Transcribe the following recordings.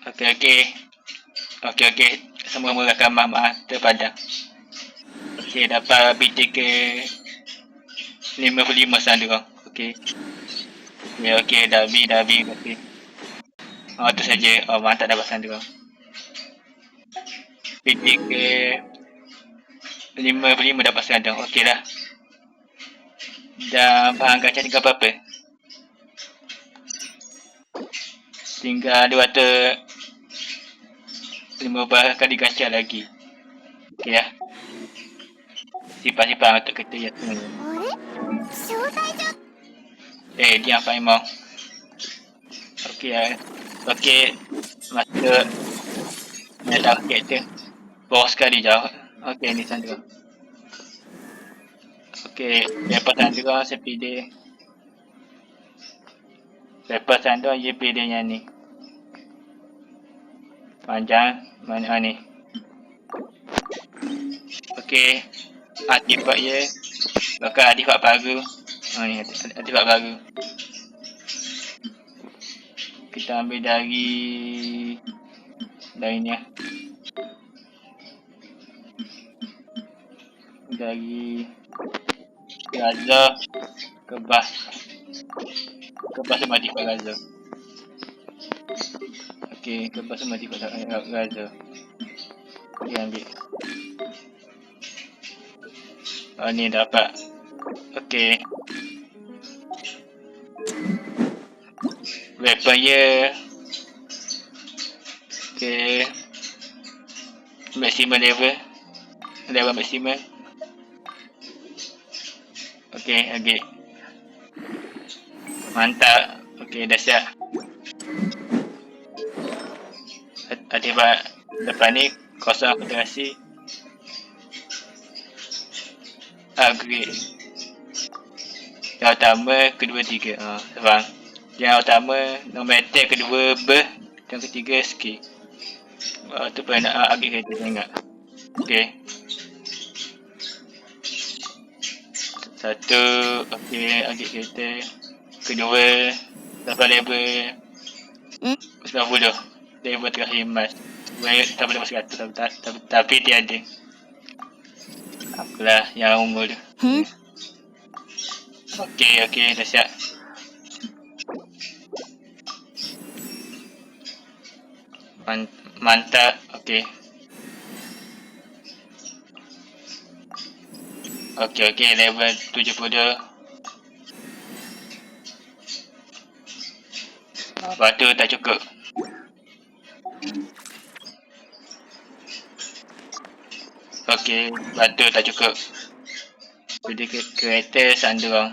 Okey. Semua rakaman maaf terpadam. Okey, dapat BT ke 55 sekarang. Okey. Okey, dah habis. Okey. Tu saja. Mak tak dapat sandera. BT ke 55 dapat sekarang. Okey dah. Dan bahan gacha tinggal berapa? Tinggal 215 kali gacha lagi. Okey dah. Simpan untuk kita yang tunggu. Diam Pak Imam. Okey. Masuk. Nak kereta. Bawah sekali jauh. Okey, ni sandera. Okey, lepas sandera saya pilih. Lepas sandera dia pilih yang ni. Panjang. Mana ni? Okey. Artifak dia. Bakal artifak baru. Ni artifak baru. Kita ambil dari ni lah. Dari Gaza Kebas sama artifak Gaza. Okey, Kebas sama artifak Gaza. Okey, ambil. Ni dapat. Okey. Weapon dia. Okey. Maximum level. Level maximum. Okey, ambil. Mantap. Okey, dah siap. Artifak depan ni kosong akulturasi. Upgrade. Yang utama, kedua, tiga. Serang. Yang utama, nombor attack, kedua, burst. Yang ketiga, skill. Tu pernah upgrade kereta, saya ingat. Okey. Satu, okey, upgrade kereta. Kedua, dapat level 90. Level terakhir emas. Tak boleh masuk 100, tapi tiada. Apalah yang umur tu. Okey, dah siap. Mantap. Okey, level 70. Batu tak cukup. Okey, batu tak cukup. Jadi kereta sandera.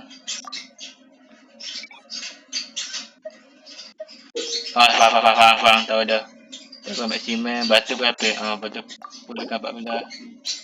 Faham, tahu dah. Level maksimum, batu berapa? Batu 10 ke 14.